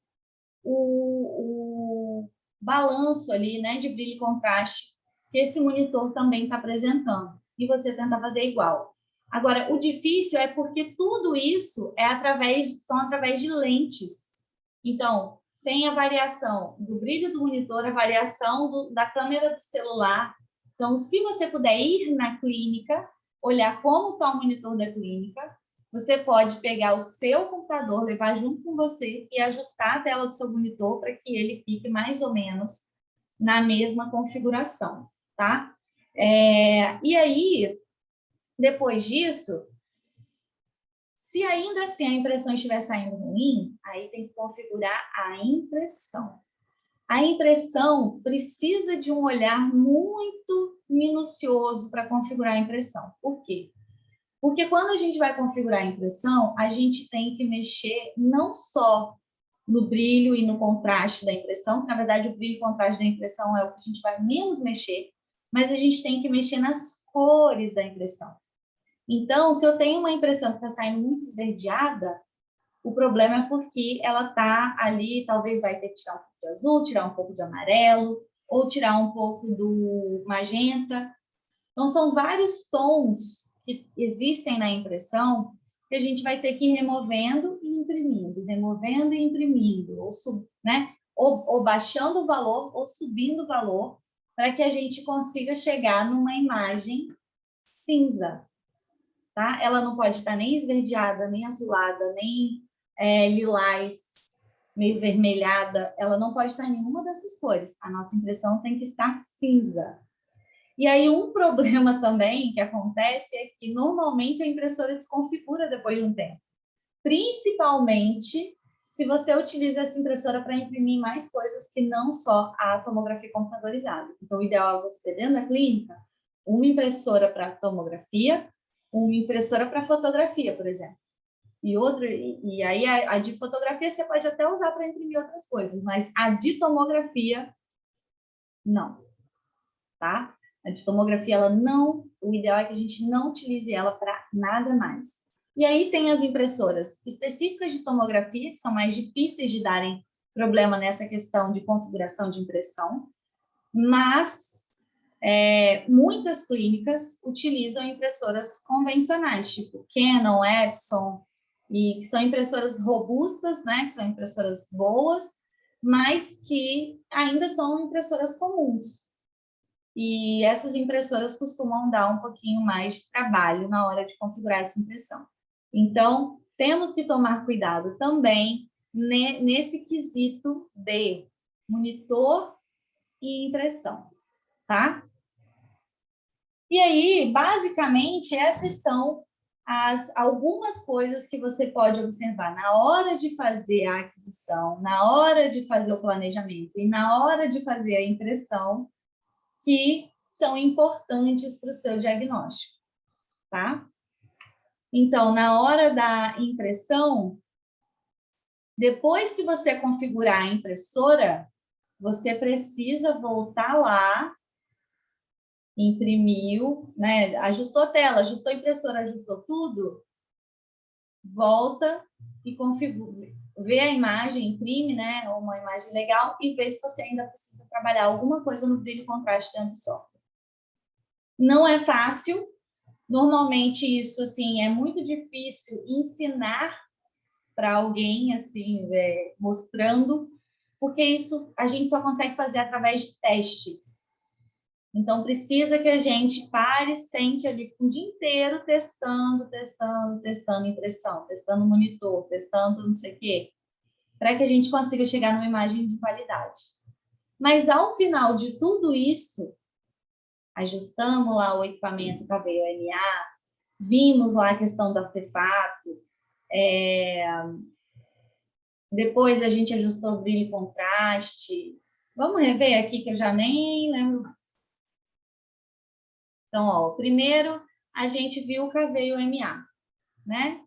o balanço ali, né, de brilho e contraste que esse monitor também está apresentando. E você tenta fazer igual. Agora, o difícil é porque tudo isso são através de lentes. Então, tem a variação do brilho do monitor, a variação da câmera do celular. Então, se você puder ir na clínica, olhar como está o monitor da clínica, você pode pegar o seu computador, levar junto com você e ajustar a tela do seu monitor para que ele fique mais ou menos na mesma configuração, tá? E aí, Depois disso, se ainda assim a impressão estiver saindo ruim, aí tem que configurar a impressão. A impressão precisa de um olhar muito minucioso para configurar a impressão. Por quê? Porque quando a gente vai configurar a impressão, a gente tem que mexer não só no brilho e no contraste da impressão, que na verdade o brilho e o contraste da impressão é o que a gente vai menos mexer, mas a gente tem que mexer nas cores da impressão. Então, se eu tenho uma impressão que está saindo muito esverdeada, o problema é porque ela está ali, talvez vai ter que tirar um pouco de azul, tirar um pouco de amarelo, ou tirar um pouco do magenta. Então, são vários tons que existem na impressão que a gente vai ter que ir removendo e imprimindo, removendo e imprimindo, ou baixando o valor ou subindo o valor, para que a gente consiga chegar numa imagem cinza. Tá? Ela não pode estar nem esverdeada, nem azulada, nem lilás, meio vermelhada. Ela não pode estar em nenhuma dessas cores. A nossa impressão tem que estar cinza. E aí, um problema também que acontece é que, normalmente, a impressora desconfigura depois de um tempo. Principalmente se você utiliza essa impressora para imprimir mais coisas que não só a tomografia computadorizada. Então, o ideal é você ter dentro da clínica uma impressora para tomografia, uma impressora para fotografia, por exemplo. E aí a de fotografia você pode até usar para imprimir outras coisas, mas a de tomografia, não, tá? A de tomografia, ela não, o ideal é que a gente não utilize ela para nada mais. E aí tem as impressoras específicas de tomografia, que são mais difíceis de darem problema nessa questão de configuração de impressão, mas muitas clínicas utilizam impressoras convencionais, tipo Canon, Epson, e que são impressoras robustas, né, que são impressoras boas, mas que ainda são impressoras comuns. E essas impressoras costumam dar um pouquinho mais de trabalho na hora de configurar essa impressão. Então, temos que tomar cuidado também nesse quesito de monitor e impressão, tá? E aí, basicamente, essas são algumas coisas que você pode observar na hora de fazer a aquisição, na hora de fazer o planejamento e na hora de fazer a impressão, que são importantes para o seu diagnóstico, tá? Então, na hora da impressão, depois que você configurar a impressora, você precisa voltar lá, imprimiu, né? Ajustou a tela, ajustou a impressora, ajustou tudo, volta e configura, vê a imagem, imprime, né? Uma imagem legal e vê se você ainda precisa trabalhar alguma coisa no brilho e contraste dentro do software. Não é fácil, normalmente isso assim é muito difícil ensinar para alguém assim, mostrando, porque isso a gente só consegue fazer através de testes. Então, precisa que a gente pare, sente ali o dia inteiro testando impressão, testando monitor, testando não sei o quê, para que a gente consiga chegar numa imagem de qualidade. Mas, ao final de tudo isso, ajustamos lá o equipamento KVO-MA, vimos lá a questão do artefato, depois a gente ajustou o brilho e contraste. Vamos rever aqui, que eu já nem lembro mais. Então, ó, primeiro a gente viu o KVO-MA, né?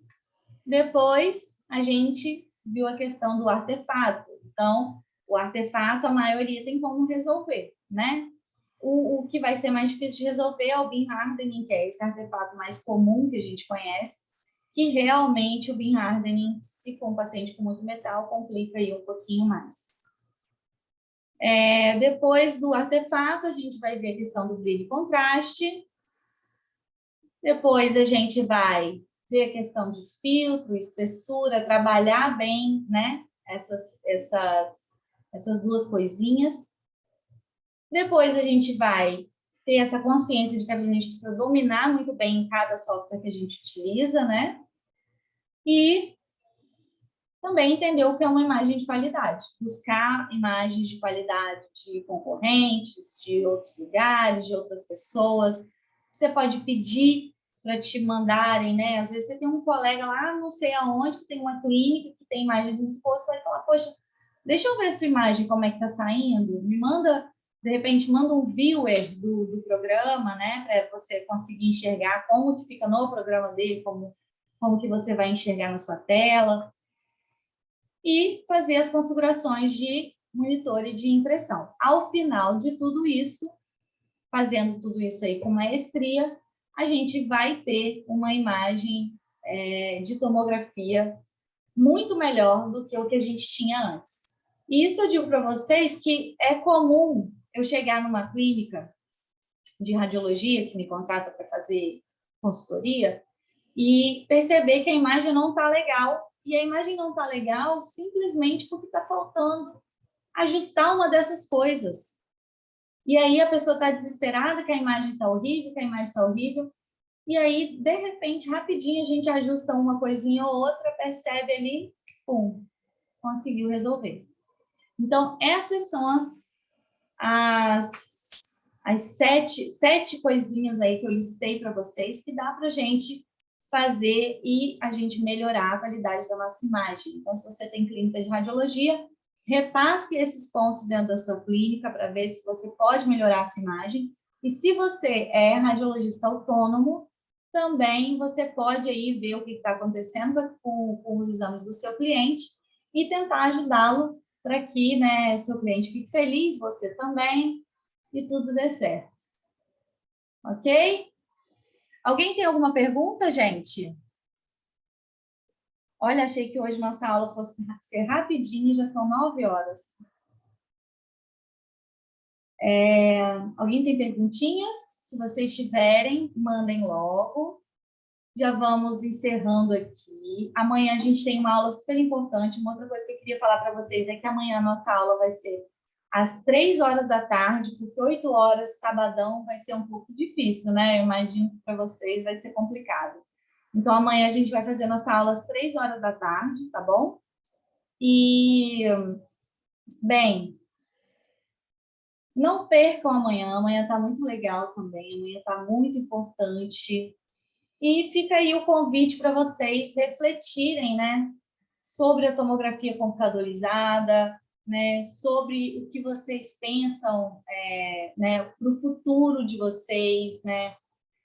Depois a gente viu a questão do artefato. Então, o artefato, a maioria tem como resolver, né? O que vai ser mais difícil de resolver é o beam hardening, que é esse artefato mais comum que a gente conhece, que realmente o beam hardening, se for um paciente com muito metal, complica aí um pouquinho mais. Depois do artefato, a gente vai ver a questão do brilho e contraste. Depois a gente vai ver a questão de filtro, espessura, trabalhar bem, né? Essas duas coisinhas. Depois a gente vai ter essa consciência de que a gente precisa dominar muito bem cada software que a gente utiliza, né? E também entender o que é uma imagem de qualidade. Buscar imagens de qualidade de concorrentes, de outros lugares, de outras pessoas. Você pode pedir para te mandarem, né? Às vezes você tem um colega lá, não sei aonde, que tem uma clínica, que tem imagens muito boas, vai falar, poxa, deixa eu ver sua imagem, como é que está saindo, me manda, de repente, manda um viewer do programa, né? Para você conseguir enxergar como que fica no programa dele, como que você vai enxergar na sua tela, e fazer as configurações de monitor e de impressão. Ao final de tudo isso, fazendo tudo isso aí com maestria, a gente vai ter uma imagem de tomografia muito melhor do que o que a gente tinha antes. E isso eu digo para vocês que é comum eu chegar numa clínica de radiologia que me contrata para fazer consultoria e perceber que a imagem não está legal. E a imagem não está legal simplesmente porque está faltando ajustar uma dessas coisas. E aí a pessoa está desesperada que a imagem está horrível, que a imagem está horrível. E aí, de repente, rapidinho, a gente ajusta uma coisinha ou outra, percebe ali, pum, conseguiu resolver. Então, essas são as sete coisinhas aí que eu listei para vocês, que dá para a gente fazer e a gente melhorar a qualidade da nossa imagem. Então, se você tem clínica de radiologia, repasse esses pontos dentro da sua clínica para ver se você pode melhorar a sua imagem. E se você é radiologista autônomo, também você pode aí ver o que está acontecendo com os exames do seu cliente e tentar ajudá-lo para que, né, seu cliente fique feliz, você também, e tudo dê certo. Ok? Alguém tem alguma pergunta, gente? Olha, achei que hoje nossa aula fosse ser rapidinho, já são 9 horas. Alguém tem perguntinhas? Se vocês tiverem, mandem logo. Já vamos encerrando aqui. Amanhã a gente tem uma aula super importante. Uma outra coisa que eu queria falar para vocês é que amanhã a nossa aula vai ser às 3 horas da tarde, porque 8 horas, sabadão, vai ser um pouco difícil, né? Eu imagino que para vocês vai ser complicado. Então, amanhã a gente vai fazer nossa aula às 3 horas da tarde, tá bom? E, bem, não percam amanhã está muito legal também, amanhã está muito importante. E fica aí o convite para vocês refletirem, né, sobre a tomografia computadorizada, né, sobre o que vocês pensam, né, para o futuro de vocês, né,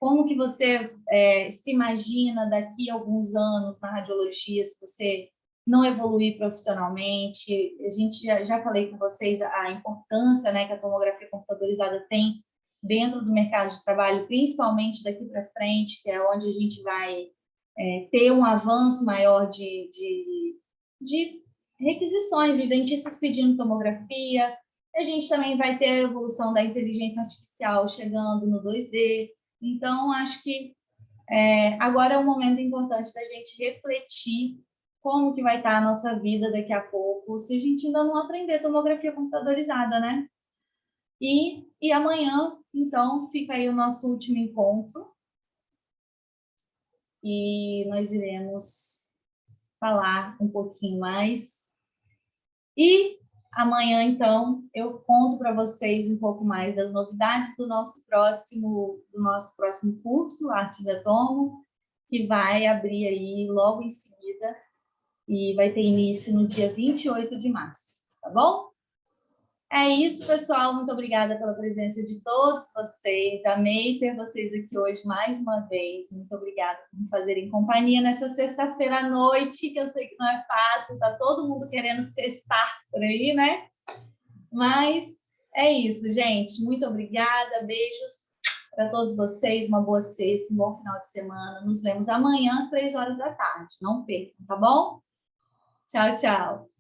como que você se imagina daqui a alguns anos na radiologia, se você não evoluir profissionalmente. A gente já falei com vocês a importância, né, que a tomografia computadorizada tem dentro do mercado de trabalho, principalmente daqui para frente, que é onde a gente vai ter um avanço maior de requisições de dentistas pedindo tomografia. A gente também vai ter a evolução da inteligência artificial chegando no 2D. Então, acho que agora é um momento importante da gente refletir como que vai estar a nossa vida daqui a pouco, se a gente ainda não aprender tomografia computadorizada, né? E amanhã, então, fica aí o nosso último encontro e nós iremos falar um pouquinho mais. E amanhã, então, eu conto para vocês um pouco mais das novidades do nosso próximo curso, Arte da Tomo, que vai abrir aí logo em seguida e vai ter início no dia 28 de março, tá bom? É isso, pessoal. Muito obrigada pela presença de todos vocês. Amei ter vocês aqui hoje mais uma vez. Muito obrigada por me fazerem companhia nessa sexta-feira à noite, que eu sei que não é fácil, tá todo mundo querendo sextar por aí, né? Mas é isso, gente. Muito obrigada. Beijos para todos vocês. Uma boa sexta, um bom final de semana. Nos vemos amanhã às 3 horas da tarde. Não percam, tá bom? Tchau, tchau.